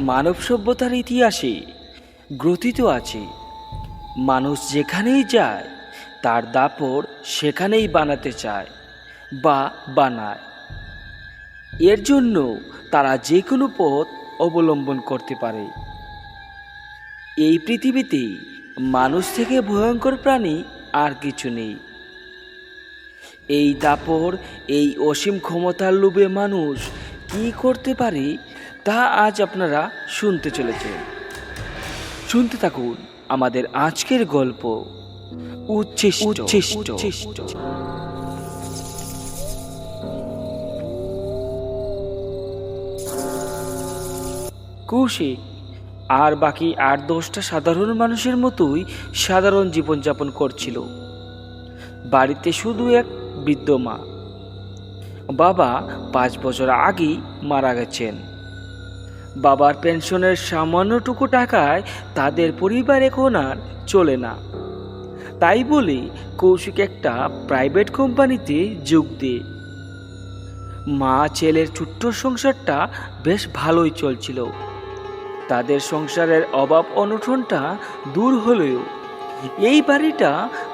মানব সভ্যতার ইতিহাসে গ্রথিত আছে। মানুষ যেখানেই যায় তার দাপট সেখানেই বানাতে চায় বা বানায়। এর জন্য তারা যে কোনো পথ অবলম্বন করতে পারে। এই পৃথিবীতে মানুষ থেকে ভয়ঙ্কর প্রাণী আর কিছু নেই। এই দাপট, এই অসীম ক্ষমতার লোভে মানুষ কি করতে পারে তা আজ আপনারা শুনতে চলেছেন। শুনতে থাকুন আমাদের আজকের গল্প উচ্ছিষ্ট। কৌশিক আর বাকি 8-10টা সাধারণ মানুষের মতোই সাধারণ জীবনযাপন করছিল। বাড়িতে শুধু এক বৃদ্ধ মা। বাবা 5 বছর আগেই মারা গেছেন। বাবার পেনশনের সামান্যটুকু টাকায় তাদের পরিবার এখন আর চলে না। তাই বলে কৌশিক একটা প্রাইভেট কোম্পানিতে যোগ দেয়। মা ছেলের ছোট্ট সংসারটা বেশ ভালোই চলছিল। তাদের সংসারের অভাব অনটনটা দূর হলেও এই বাড়িটা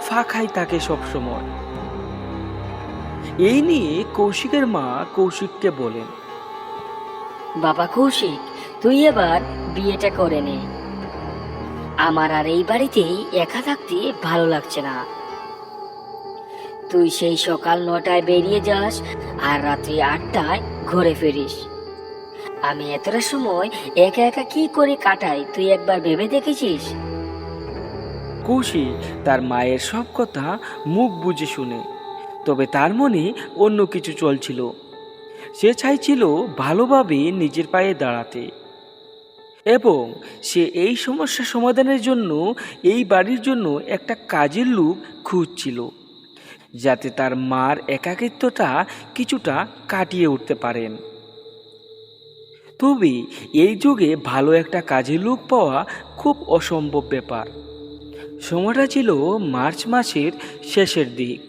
ফাঁকাই থাকে সবসময়। এই নিয়ে কৌশিকের মা কৌশিককে বলেন, বাবা কৌশিক, তুই এবার বিয়েটা করে নে। আমার আর এই বাড়িতেই একা থাকতে ভালো লাগছে না। তুই সেই সকাল 9টায় বেরিয়ে যাস আর রাত্রি 8টায় ঘরে ফিরিস। আমি এতটা সময় একা একা কি করে কাটাই তুই একবার ভেবে দেখেছিস? কৌশিক তার মায়ের সব কথা মুখ বুজে শুনে, তবে তার মনে অন্য কিছু চলছিল। সে চাইছিল ভালোভাবে নিজের পায়ে দাঁড়াতে, এবং সে এই সমস্যা সমাধানের জন্য এই বাড়ির জন্য একটা কাজের লোক খুঁজছিল, যাতে তার মার একাকিত্বটা কিছুটা কাটিয়ে উঠতে পারেন। তবে এই যুগে ভালো একটা কাজের লোক পাওয়া খুব অসম্ভব ব্যাপার। সময়টা ছিল মার্চ মাসের শেষের দিক।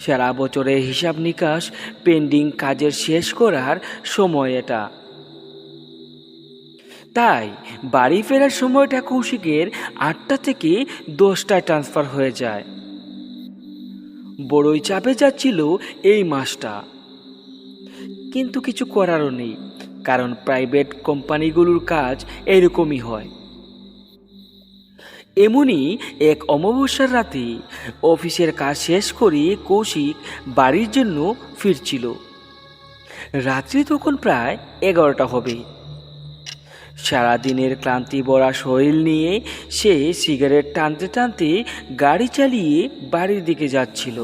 সারা বছরের হিসাব নিকাশ পেন্ডিং কাজের শেষ করার সময় এটা। তাই বাড়ি ফেরার সময়টা কৌশিকের 8টা থেকে 10টায় ট্রান্সফার হয়ে যায়। বড়ই চাপে যাচ্ছিল এই মাসটা, কিন্তু কিছু করারও নেই, কারণ প্রাইভেট কোম্পানিগুলোর কাজ এরকমই হয়। এমনই এক অমাবস্যার রাতে অফিসের কাজ শেষ করে কৌশিক বাড়ির জন্য ফিরছিল। রাত্রি তখন প্রায় 11টা হবে। সারাদিনের ক্লান্তি ভরা শরীর নিয়ে সে সিগারেট টানতে টানতে গাড়ি চালিয়ে বাড়ির দিকে যাচ্ছিল।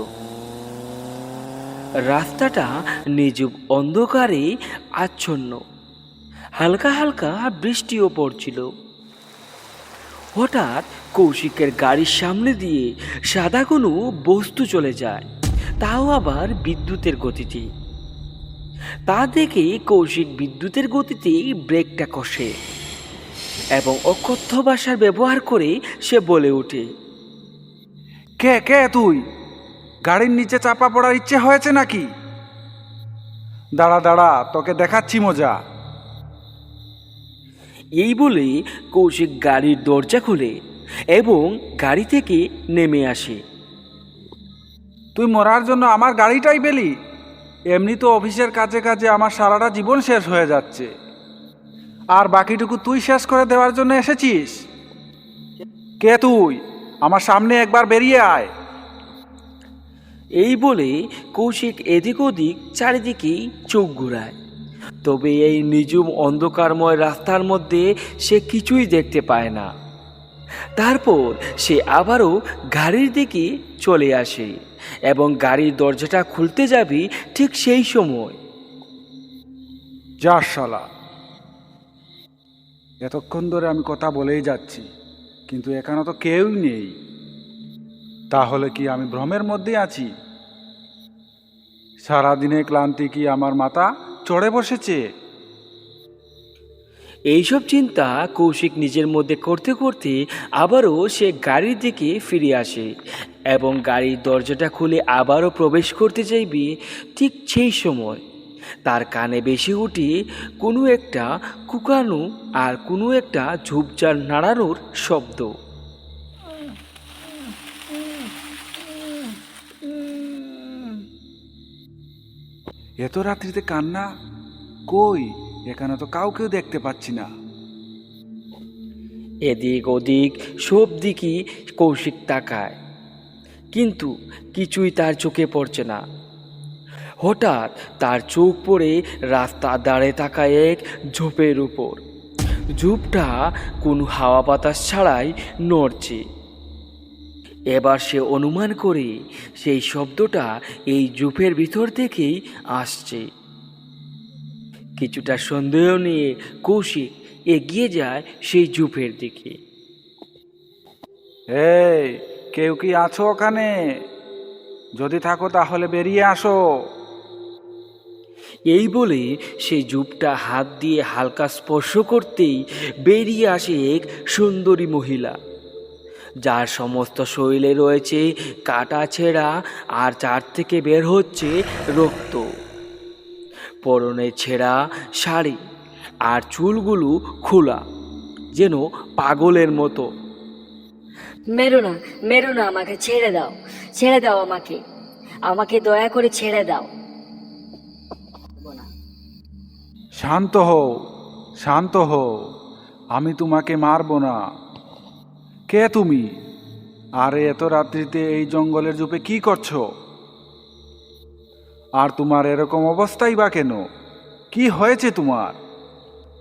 রাস্তাটা নিঝুম অন্ধকারে আচ্ছন্ন, হালকা হালকা বৃষ্টিও পড়ছিল। হঠাৎ কৌশিকের গাড়ির সামনে দিয়ে সাদা কোনো বস্তু চলে যায়, তাও আবার বিদ্যুতের গতিতে। তা দেখে কৌশিক বিদ্যুতের গতিতে ব্রেকটা কষে এবং অকথ্য ভাষার ব্যবহার করে সে বলে ওঠে, কে কে তুই? গাড়ির নিচে চাপা পড়ার ইচ্ছে হয়েছে নাকি? দাঁড়া দাঁড়া, তোকে দেখাচ্ছি মজা। এই বলে কৌশিক গাড়ির দরজা খুলে এবং গাড়ি থেকে নেমে আসে। তুই মরার জন্য আমার গাড়িটাই পেলি? এমনি তো অফিসের কাজে কাজে আমার সারাটা জীবন শেষ হয়ে যাচ্ছে, আর বাকিটুকু তুই শেষ করে দেওয়ার জন্য এসেছিস? কে তুই? আমার সামনে একবার বেরিয়ে আয়। এই বলে কৌশিক এদিক ওদিক চারিদিকেই চোখ ঘুরায়, তবে এই নিঝুম অন্ধকারময় রাস্তার মধ্যে সে কিছুই দেখতে পায় না। তারপর সে আবারও গাড়ির দিকে চলে আসে এবং গাড়ির দরজাটা খুলতে যাবে ঠিক সেই সময়। যা শালা, এতক্ষণ ধরে আমি কথা বলেই যাচ্ছি, কিন্তু এখানে তো কেউই নেই। তাহলে কি আমি ভ্রমের মধ্যে আছি? সারাদিনে ক্লান্তি কি আমার মাথা চড়ে বসেছে? এইসব চিন্তা কৌশিক নিজের মধ্যে করতে করতে আবারও সে গাড়ির দিকে ফিরে আসে এবং গাড়ির দরজাটা খুলে আবারও প্রবেশ করতে চাইবে। ঠিক সেই সময় তার কানে বেশি উঠে কোনো একটা কুকানো আর কোনো একটা ঝোপঝাড় নাড়ানোর শব্দ। এত রাত্রিতে কান্না, কই? এখানে তো কাউকেও দেখতে পাচ্ছি না। এদিক ওদিক সব দিকই কৌশিক তাকায়, কিন্তু কিছুই তার চোখে পড়ছে না। হঠাৎ তার চোখ পড়ে রাস্তা দাঁড়ে থাকা এক ঝোপের উপর। ঝোপটা কোনো হাওয়া বাতাস ছাড়াই নড়ছে। এবার সে অনুমান করে সেই শব্দটা এই ঝোপের ভিতর থেকেই আসছে। কিছুটা সন্দেহ নিয়ে কৌশিক এগিয়ে যায় সেই ঝোপের দিকে। এই, কেউ কি আছো ওখানে? যদি থাকো তাহলে বেরিয়ে আসো। এই বলে সেই ঝোপটা হাত দিয়ে হালকা স্পর্শ করতেই বেরিয়ে আসে এক সুন্দরী মহিলা, যার সমস্ত শরীরে রয়েছে কাটা ছেঁড়া আর চার থেকে বের হচ্ছে রক্ত। পরনে ছেঁড়া শাড়ি আর চুলগুলো খোলা, যেন পাগলের মতো। মেরো না, মেরো না, আমাকে ছেড়ে দাও, ছেড়ে দাও আমাকে, আমাকে দয়া করে ছেড়ে দাও। শান্ত হও, শান্ত হও, আমি তোমাকে মারবো না। কে তুমি? আরে এত রাত্রিতে এই জঙ্গলের ঝোপে কি করছো? আর তোমার এরকম অবস্থাই বা কেন? কি হয়েছে তোমার?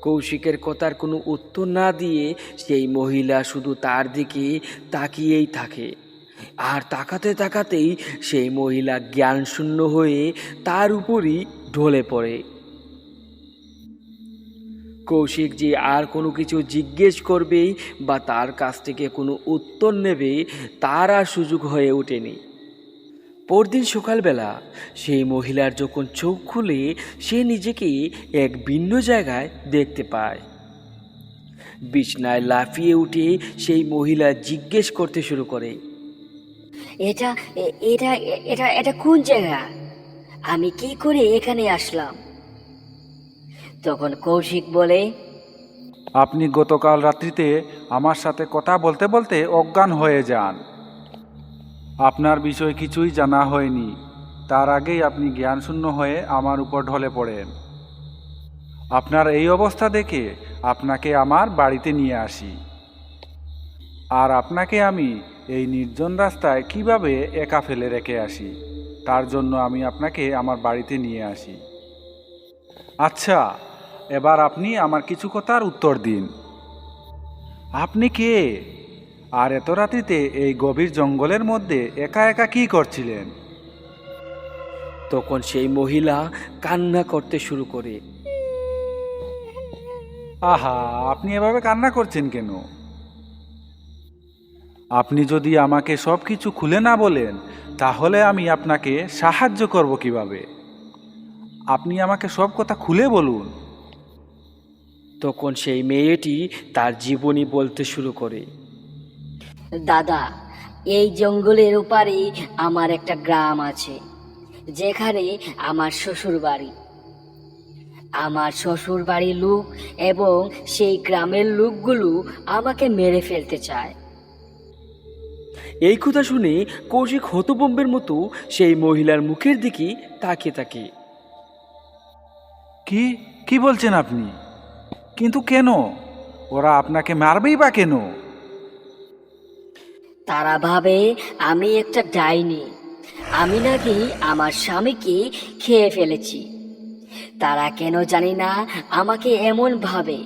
কৌশিকের কথার কোনো উত্তর না দিয়ে সেই মহিলা শুধু তার দিকে তাকিয়েই থাকে। আর তাকাতে তাকাতেই সেই মহিলা জ্ঞানশূন্য হয়ে তার উপরই ঢলে পড়ে। কৌশিক যে আর কোনো কিছু জিজ্ঞেস করবে বা তার কাছ থেকে কোনো উত্তর নেবে তার আর সুযোগ হয়ে ওঠেনি। পরদিন সকালবেলা সেই মহিলার যখন চোখ খুলে সে নিজেকে এক ভিন্ন জায়গায় দেখতে পায়। বিছনায় লাফিয়ে উঠে সেই মহিলা জিজ্ঞেস করতে শুরু করে, এটা এটা এটা এটা কোন জায়গা? আমি কি করে এখানে আসলাম? তখন কৌশিক বলে, আপনি গতকাল রাত্রিতে আমার সাথে কথা বলতে বলতে অজ্ঞান হয়ে যান। আপনার বিষয় কিছুই জানা হয়নি, তার আগেই আপনি জ্ঞানশূন্য হয়ে আমার উপর ঢলে পড়েন। আপনার এই অবস্থা দেখে আপনাকে আমার বাড়িতে নিয়ে আসি। আর আপনাকে আমি এই নির্জন রাস্তায় কিভাবে একা ফেলে রেখে আসি, তার জন্য আমি আপনাকে আমার বাড়িতে নিয়ে আসি। আচ্ছা, এবার আপনি আমার কিছু কথার উত্তর দিন। আপনি কে? আর এত রাত্রিতে এই গভীর জঙ্গলের মধ্যে একা একা কি করছিলেন? তখন সেই মহিলা কান্না করতে শুরু করে। আহা, আপনি এভাবে কান্না করছেন কেন? আপনি যদি আমাকে সব কিছু খুলে না বলেন তাহলে আমি আপনাকে সাহায্য করব কিভাবে? আপনি আমাকে সব কথা খুলে বলুন। তখন সেই মেয়েটি তার জীবনী বলতে শুরু করে। দাদা, এই জঙ্গলের ওপারে আমার একটা গ্রাম আছে, যেখানে আমার শ্বশুর বাড়ি। আমার শ্বশুর বাড়ির লোক এবং সেই গ্রামের লোকগুলো আমাকে মেরে ফেলতে চায়। এই কথা শুনে কৌশিক হতভম্বের মতো সেই মহিলার মুখের দিকে তাকিয়ে থাকে। কি কি বলছেন আপনি? কিন্তু কেন? ওরা আপনাকে মারবেই বা কেন? তারা ভাবে আমি একটা ডাইনি, আমি নাকি আমার স্বামীকে খেয়ে ফেলেছি। তারা কেন জানি না আমাকে এমন ভাবে,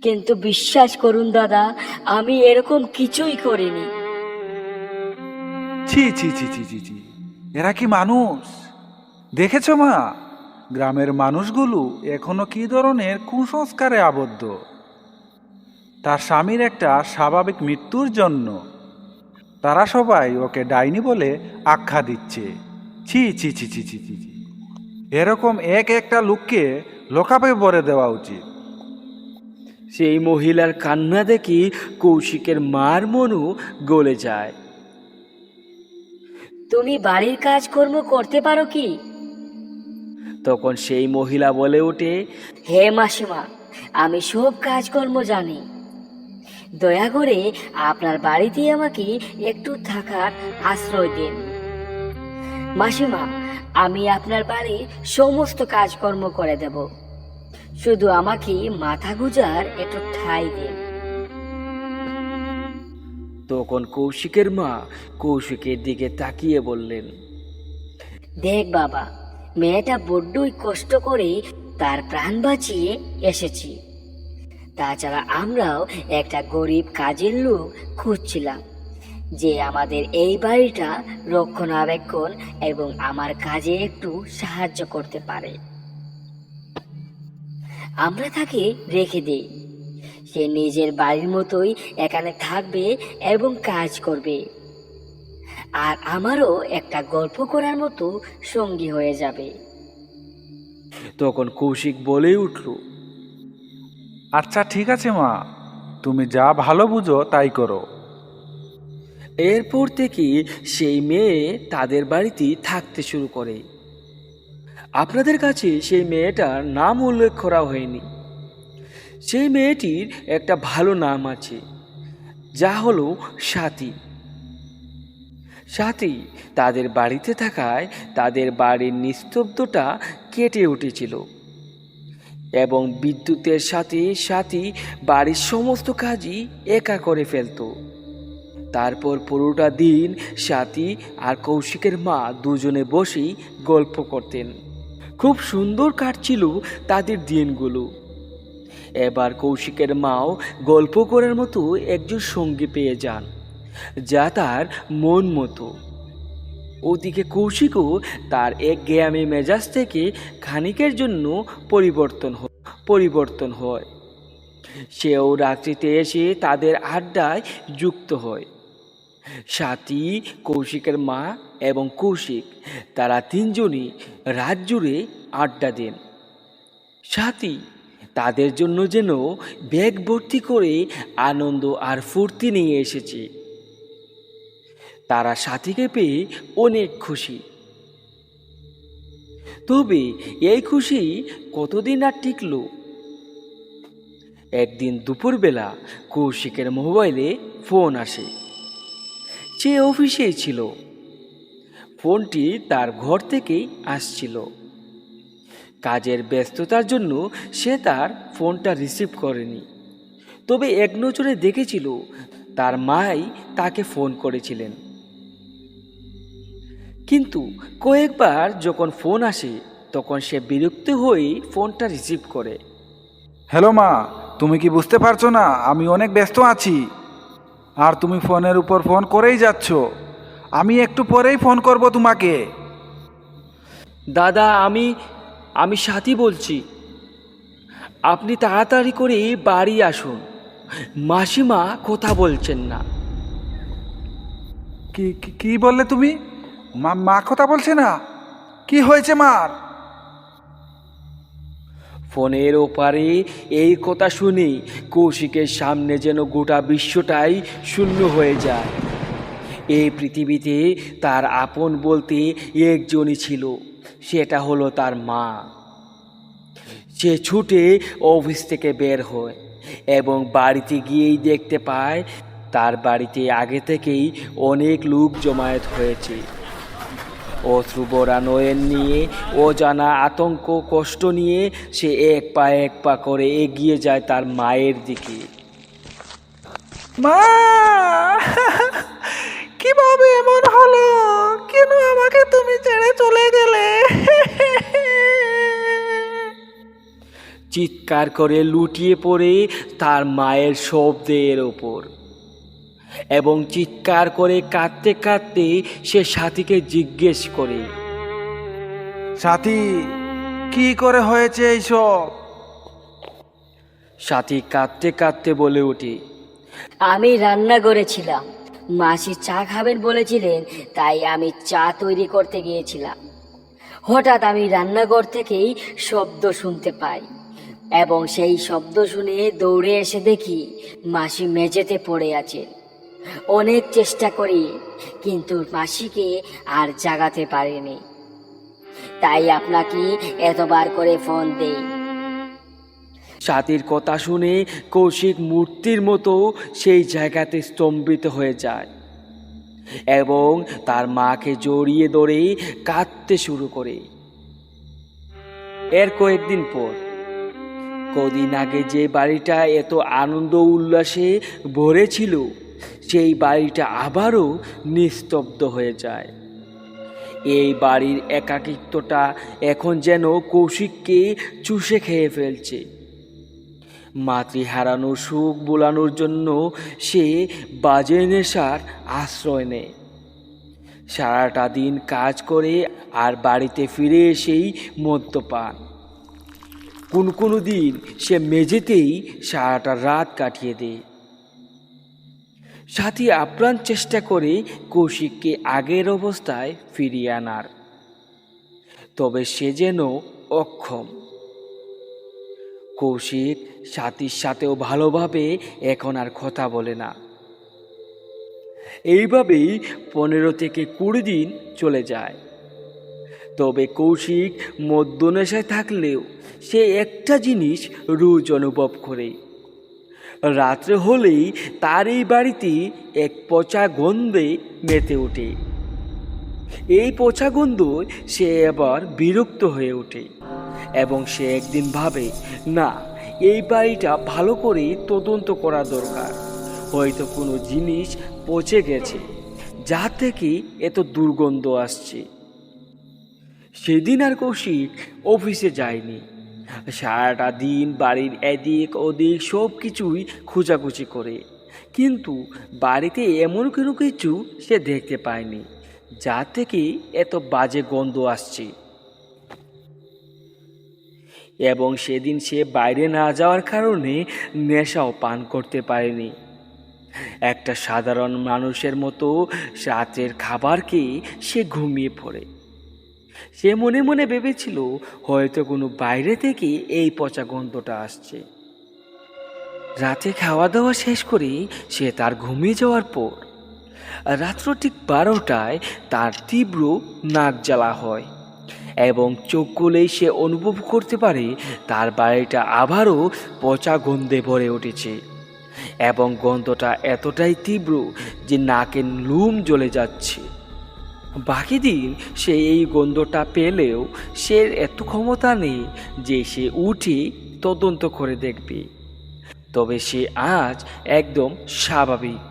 কিন্তু বিশ্বাস করুন দাদা, আমি এরকম কিছুই করিনি। ছি ছি ছি ছি ছি ছি, এরা কি মানুষ? দেখেছো মা, গ্রামের মানুষগুলো এখনো কি ধরনের কুসংস্কারে আবদ্ধ। তার স্বামীর একটা স্বাভাবিক মৃত্যুর জন্য তারা সবাই ওকে ডাইনি বলে আখ্যা দিচ্ছে। ছি ছি ছি ছি ছি ছি ছি। এরকম এক একটা লোককে লোকাপে ভরে দেওয়া উচিত। সেই মহিলার কান্না দেখে কৌশিকের মার মনও গলে যায়। তুমি বাড়ির কাজকর্ম করতে পারো কি? তখন সেই মহিলা বলে ওঠে, হে মাসিমা, আমি সব কাজকর্ম জানি, দয়া করে আপনার বাড়িতে আমাকে একটু থাকার আশ্রয় দিন। মাসিমা, আমি আপনার বাড়ির সমস্ত কাজকর্ম করে দেব, শুধু আমাকে মাথা গুজার একটু ঠাঁই দিন। তখন কৌশিকের মা কৌশিকের দিকে তাকিয়ে বললেন, দেখ বাবা, মেয়েটা বড্ডই কষ্ট করে তার প্রাণ বাঁচিয়ে এসেছি। তাছাড়া আমরাও একটা গরিব কাজের লোক খুঁজছিলাম, যে আমাদের এই বাড়িটা রক্ষণাবেক্ষণ এবং আমার কাজে একটু সাহায্য করতে পারে। আমরা তাকে রেখে দিই, সে নিজের বাড়ির মতোই এখানে থাকবে এবং কাজ করবে, আর আমারও একটা গল্প করার মতো সঙ্গী হয়ে যাবে। তখন কৌশিক বলেই উঠল, আচ্ছা ঠিক আছে মা, তুমি যা ভালো বুঝো তাই করো। এরপর থেকে সেই মেয়ে তাদের বাড়িতেই থাকতে শুরু করে। আপনাদের কাছে সেই মেয়েটার নাম উল্লেখ করা হয়নি। সেই মেয়েটির একটা ভালো নাম আছে, যা হলো সাথী। সাথী তাদের বাড়িতে থাকায় তাদের বাড়ির নিস্তব্ধতা কেটে উঠেছিল এবং বিদ্যুতের সাথে সাথী বাড়ির সমস্ত কাজই একা করে ফেলতো। তারপর পুরোটা দিন সাথী আর কৌশিকের মা দুজনে বসেই গল্প করতেন। খুব সুন্দর কাটছিল তাদের দিনগুলো। এবার কৌশিকের মাও গল্প করার মতো একজন সঙ্গী পেয়ে যান, যা তার মন মতো। ওদিকে কৌশিকও তার একঘেয়েমি মেজাজ থেকে খানিকের জন্য পরিবর্তন হয়। সেও রাত্রিতে এসে তাদের আড্ডায় যুক্ত হয়। সাথী, কৌশিকের মা এবং কৌশিক, তারা তিনজনই রাত জুড়ে আড্ডা দেন। সাথী তাদের জন্য যেন ব্যাগ ভর্তি করে আনন্দ আর ফুর্তি নিয়ে এসেছে। তারা সাথীকে পেয়ে অনেক খুশি। তবে এই খুশি কতদিন আর টিকল? একদিন দুপুরবেলা কৌশিকের মোবাইলে ফোন আসে। সে অফিসে ছিল। ফোনটি তার ঘর থেকেই আসছিল। কাজের ব্যস্ততার জন্য সে তার ফোনটা রিসিভ করেনি। তবে এক নজরে দেখেছিল তার মাই তাকে ফোন করেছিলেন। কিন্তু কয়েকবার যখন ফোন আসে তখন সে বিরক্ত হয়ে ফোনটা রিসিভ করে। হ্যালো মা, তুমি কি বুঝতে পারছো না আমি অনেক ব্যস্ত আছি? আর তুমি ফোনের উপর ফোন করেই যাচ্ছ। আমি একটু পরেই ফোন করব তোমাকে। দাদা, আমি সাথী বলছি। আপনি তাড়াতাড়ি করে বাড়ি আসুন। মাসিমা কথা বলছেন না। কি কি- কি বললে তুমি? মা কথা বলছে না? কি হয়েছে মার? ফোনের ওপারে এই কথা শুনে কৌশিকের সামনে যেন গোটা বিশ্বটাই শূন্য হয়ে যায়। এই পৃথিবীতে তার আপন বলতে একজনই ছিল, সেটা হলো তার মা। সে ছুটে অফিস থেকে বের হয় এবং বাড়িতে গিয়েই দেখতে পায় তার বাড়িতে আগে থেকেই অনেক লোক জমায়েত হয়েছে। অশ্রুভরা নয়ন নিয়ে, অজানা আতঙ্ক কষ্ট নিয়ে সে এক পা করে এগিয়ে যায় তার মায়ের দিকে। মা, কিভাবে এমন হলো? কেন আমাকে তুমি ছেড়ে চলে গেলে? চিৎকার করে লুটিয়ে পড়ে তার মায়ের শব্দের ওপর এবং চিৎকার করে কাঁদতে কাঁদতে সে সাথীকে জিজ্ঞেস করে, সাথী, কি করে হয়েছে এইসব? সাথী কাঁদতে কাঁদতে বলে ওঠে, আমি রান্না করেছিলাম, মাসি চা খাবেন বলেছিলেন, তাই আমি চা তৈরি করতে গিয়েছিলাম। হঠাৎ আমি রান্নাঘর থেকেই শব্দ শুনতে পাই এবং সেই শব্দ শুনে দৌড়ে এসে দেখি মাসি মেঝেতে পড়ে আছে। অনেক চেষ্টা করি, কিন্তু মাসিকে আর জাগাতে পারিনি। তাই আপনাকে এতবার করে ফোন দেই। সাথীর কথা শুনে কৌশিক মূর্তির মতো সেই জায়গাতে স্তম্ভিত হয়ে যায় এবং তার মাকে জড়িয়ে ধরে কাঁদতে শুরু করে। এর কয়েকদিন পর, কদিন আগে যে বাড়িটা এত আনন্দ উল্লাসে ভরে ছিল, সেই বাড়িটা আবারও নিস্তব্ধ হয়ে যায়। এই বাড়ির একাকিত্বটা এখন যেন কৌশিককে চুষে খেয়ে ফেলছে। মাতৃ হারানোর সুখ বোলানোর জন্য সে বাজে নেশার আশ্রয় নেয়। সারাটা দিন কাজ করে আর বাড়িতে ফিরে এসেই মদ্যপান। কোনো দিন সে মেঝেতেই সারাটা রাত কাটিয়ে দেয়। সাথী আপ্রাণ চেষ্টা করে কৌশিককে আগের অবস্থায় ফিরিয়ে আনার, তবে সে যেন অক্ষম। কৌশিক সাথীর সাথেও ভালোভাবে এখন আর কথা বলে না। এইভাবেই 15 থেকে 20 দিন চলে যায়। তবে কৌশিক মদ্যনেশায় থাকলেও সে একটা জিনিস রোজ অনুভব করে। রাত্রে হলেই তার এই বাড়িতে এক পচা গন্ধে মেতে ওঠে। এই পচা গন্ধে সে এবার বিরক্ত হয়ে ওঠে এবং সে একদিন ভাবে, না, এই বাড়িটা ভালো করে তদন্ত করা দরকার। হয়তো কোনো জিনিস পচে গেছে, যা থেকে এত দুর্গন্ধ আসছে। সেদিন আর কৌশিক অফিসে যায়নি। সারাটা দিন বাড়ির এদিক ওদিক সব কিছুই খোঁজাখুঁজি করে, কিন্তু বাড়িতে এমন কোনো কিছু সে দেখতে পায়নি যা থেকে এত বাজে গন্ধ আসছে। এবং সেদিন সে বাইরে না যাওয়ার কারণে নেশাও পান করতে পারেনি। একটা সাধারণ মানুষের মতো রাতের খাবার খেয়ে সে ঘুমিয়ে পড়ে। সে মনে মনে ভেবেছিল হয়তো কোনো বাইরে থেকে এই পচা গন্ধটা আসছে। রাতে খাওয়া দাওয়া শেষ করে সে তার ঘুমিয়ে যাওয়ার পর রাত্র ঠিক 12টায় তার তীব্র নাক জ্বালা হয় এবং চোখ খুলেই সে অনুভব করতে পারে তার বাড়িটা আবারও পচা গন্ধে ভরে উঠেছে এবং গন্ধটা এতটাই তীব্র যে নাকের লুম জ্বলে যাচ্ছে। বাকি দিন সে এই গন্ধটা পেলেও সে এত ক্ষমতা নেই যে সে উঠে তদন্ত করে দেখবে। তবে সে আজ একদম স্বাভাবিক।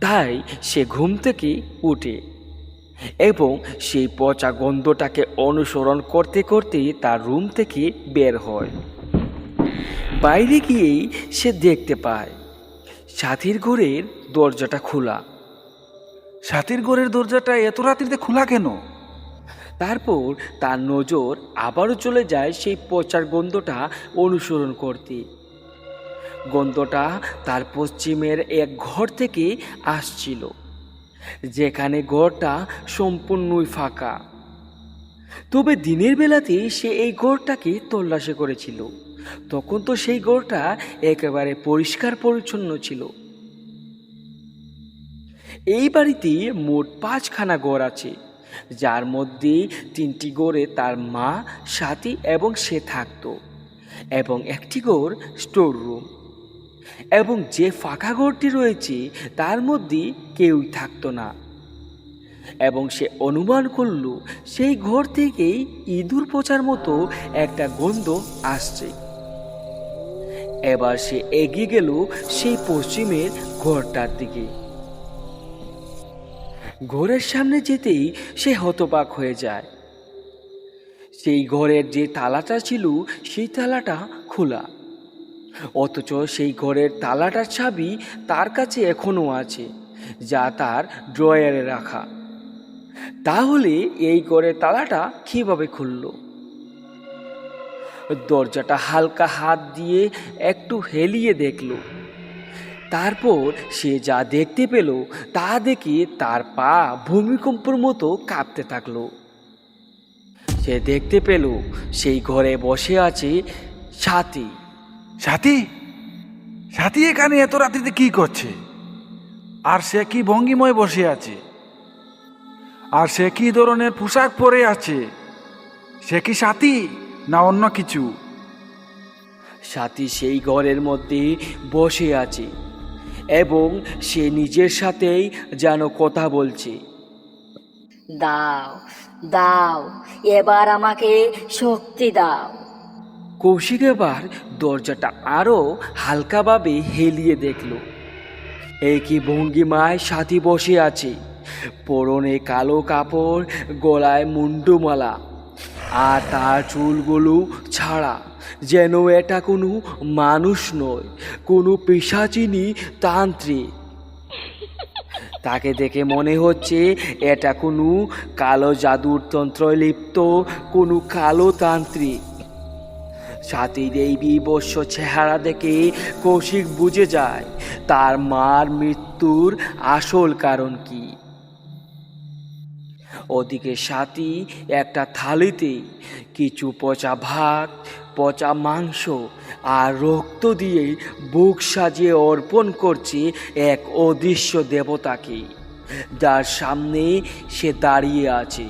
তাই সে ঘুম থেকে উঠে এবং সেই পচা গন্ধটাকে অনুসরণ করতে করতে তার রুম থেকে বের হয়। বাইরে গিয়েই সে দেখতে পায় সাথীর ঘরের দরজাটা খোলা। সাথীর ঘরের দরজাটা এত রাত্রিতে খোলা কেন? তারপর তার নজর আবারও চলে যায় সেই পচার গন্ধটা অনুসরণ করতে। গন্ধটা তার পশ্চিমের এক ঘর থেকে আসছিল, যেখানে ঘরটা সম্পূর্ণই ফাঁকা। তবে দিনের বেলাতে সে এই ঘরটাকে তল্লাশি করেছিল, তখন তো সেই ঘরটা একেবারে পরিষ্কার পরিচ্ছন্ন ছিল। এই বাড়িতে মোট 5খানা ঘর আছে, যার মধ্যে 3টি ঘরে তার মা, সাথী এবং সে থাকত, এবং একটি ঘর স্টোর রুম। এবং যে ফাঁকা ঘরটি রয়েছে তার মধ্যে কেউই থাকতো না। এবং সে অনুমান করল সেই ঘর থেকেই ইঁদুর পচার মতো একটা গন্ধ আসছে। এবার সে এগিয়ে গেল সেই পশ্চিমের ঘরটার দিকে। ঘরের সামনে যেতেই সে হতবাক হয়ে যায়। সেই ঘরের যে তালাটা ছিল সেই তালাটা খোলা, অথচ সেই ঘরের তালাটার চাবি তার কাছে এখনো আছে, যা তার ড্রয়ারে রাখা। তাহলে এই ঘরের তালাটা কিভাবে খুলল? দরজাটা হালকা হাত দিয়ে একটু হেলিয়ে দেখল। তারপর সে যা দেখতে পেল তা দেখে তার পা ভূমিকম্পের মতো কাঁপতে থাকলো। সে দেখতে পেল সেই ঘরে বসে আছে সাথী। সাথী? সাথী এখানে এত রাত্রিতে কি করছে? আর সে কি ভঙ্গিময় বসে আছে? আর সে কি ধরনের পোশাক পরে আছে? সে কি সাথী না অন্য কিছু? সাথী সেই ঘরের মধ্যে বসে আছে এবং সে নিজের সাথেই যেন কথা বলছে। দাও দাও, এবার আমাকে শক্তি দাও। কৌশিক এবার দরজাটা আরো হালকাভাবে হেলিয়ে দেখল। একই ভঙ্গিমায় সাথী বসে আছে, পরনে কালো কাপড়, গলায় মুন্ডুমালা, আর তার চুলগুলো ছাড়া, যেন এটা কোনো মানুষ নয়, কোনো পিশাচিনী তান্ত্রিক। তাকে দেখে মনে হচ্ছে এটা কোনো কালো জাদুর তন্ত্রে লিপ্ত কোনো কালো তান্ত্রিক। সাথীর এই বিবস্ব চেহারা দেখে কৌশিক বুঝে যায় তার মার মৃত্যুর আসল কারণ কি। ওদিকে সাথী একটা থালিতে কিছু পচা ভাত, পচা মাংস আর রক্ত দিয়ে বুক সাজিয়ে অর্পণ করছে এক অদৃশ্য দেবতাকে, যার সামনে সে দাঁড়িয়ে আছে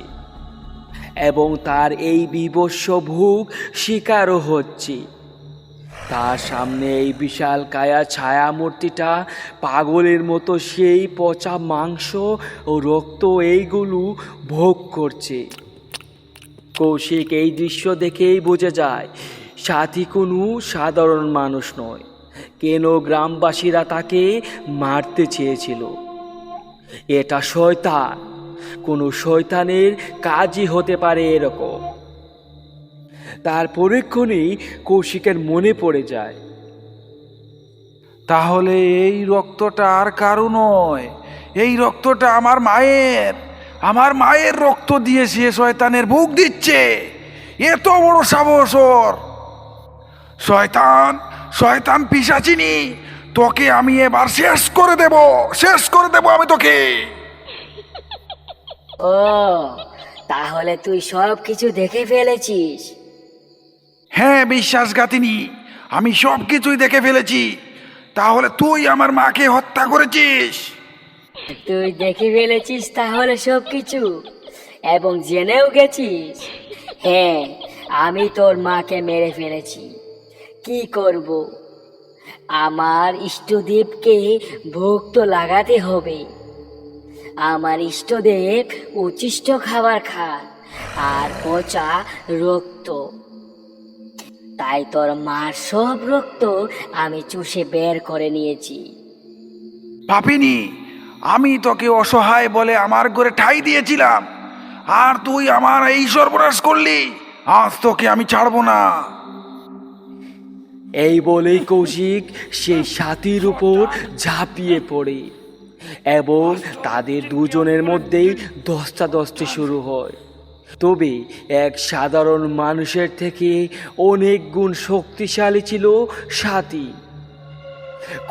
এবং তার এই বিবস্ব ভোগ শিকারও হচ্ছে। তার সামনে এই বিশাল কায়া ছায়া মূর্তিটা পাগলের মতো সেই পচা মাংস ও রক্ত এইগুলো ভোগ করছে। কৌশিক এই দৃশ্য দেখেই বুঝে যায় সাথী কোনো সাধারণ মানুষ নয়, কেন গ্রামবাসীরা তাকে মারতে চেয়েছিল। এটা শয়তান, কোনো শয়তানের কাজই হতে পারে এরকম। তার পরীক্ষণেই কৌশিকের মনে পড়ে যায়, তাহলে এই রক্তটা আর কারো নয়, এই রক্তটা আমার মায়ের। আমার মায়ের রক্ত দিয়ে সে শয়তানের ভোগ দিচ্ছে। এত বড় সাহস ওর! শয়তান, শয়তান পিশাচিনী, তোকে আমি এবার শেষ করে দেব, শেষ করে দেব আমি তোকে। ও, তাহলে তুই সব কিছু দেখে ফেলেছিস? হ্যাঁ বিশ্বাসঘাতিনী, আমি সব কিছুই দেখে ফেলেছি। তাহলে তুই আমার মাকে হত্যা করেছিস? তুই দেখে ফেলেছিস তাহলে সব কিছু, এবং জেনেও গেছিস? হ্যাঁ, আমি তোর মাকে মেরে ফেলেছি। কি করব? আমার ইষ্টদেবকে ভোগ তো লাগাতে হবে। আমার ইষ্টদেব উচ্ছিষ্ট খাবার খায় আর পচা রক্ত। তাই তোর মার সব রক্ত আমি চুষে বের করে নিয়েছি। পাপিনী, আমি তোকে অসহায় বলে আমার ঘরে ঠাঁই দিয়েছিলাম, আর তুই আমার এই সর্বনাশ করলি। আজ তোকে আমি ছাড়বো না। এই বলেই কৌশিক সেই সাথীর উপর ঝাঁপিয়ে পড়ে এবং তাদের দুজনের মধ্যেই ধস্তাধস্তি শুরু হয়। তবে এক সাধারণ মানুষের থেকে অনেক গুণ শক্তিশালী ছিল সাথী।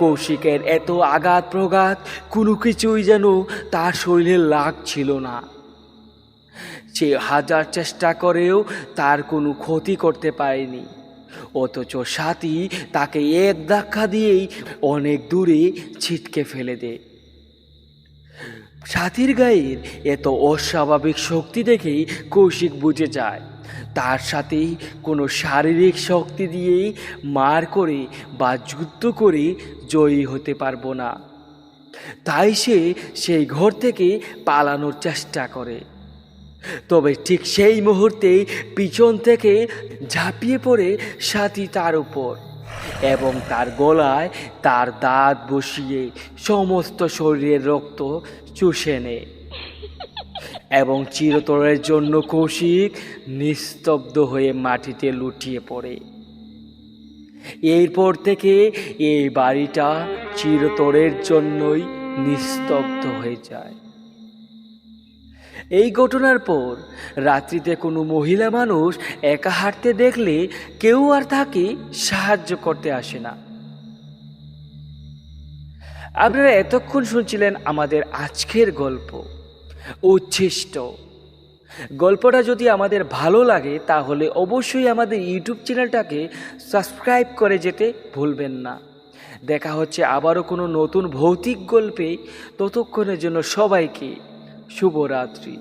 কৌশিকের এত আঘাত প্রঘাত কোনো কিছুই যেন তার শরীরে লাগছিল না। সে হাজার চেষ্টা করেও তার কোনো ক্ষতি করতে পারেনি, অথচ সাথী তাকে এক ধাক্কা দিয়েই অনেক দূরে ছিটকে ফেলে দেয়। সাথীর গায়ের এত অস্বাভাবিক শক্তি দেখেই কৌশিক বুঝে যায় তার সাথে কোনো শারীরিক শক্তি দিয়েই মার করে বা যুদ্ধ করে জয়ী হতে পারবো না। তাই সে সেই ঘর থেকে পালানোর চেষ্টা করে। তবে ঠিক সেই মুহূর্তেই পিছন থেকে ঝাঁপিয়ে পড়ে সাথী তার উপর এবং তার গলায় তার দাঁত বসিয়ে সমস্ত শরীরের রক্ত চুষে নেয় এবং চিরতরের জন্য কৌশিক নিস্তব্ধ হয়ে মাটিতে লুটিয়ে পড়ে। এরপর থেকে এই বাড়িটা চিরতরের জন্যই নিস্তব্ধ হয়ে যায়। এই ঘটনার পর রাত্রিতে কোনো মহিলা মানুষ একা হাঁটতে দেখলে কেউ আর তাকে সাহায্য করতে আসে না। আপনারা এতক্ষণ শুনছিলেন আমাদের আজকের গল্প উচ্ছিষ্ট। গল্পটা যদি আমাদের ভালো লাগে তাহলে অবশ্যই আমাদের ইউটিউব চ্যানেলটাকে সাবস্ক্রাইব করে যেতে ভুলবেন না। দেখা হচ্ছে আবারও কোনো নতুন ভৌতিক গল্পে। ততক্ষণের জন্য সবাইকে শুভরাত্রি।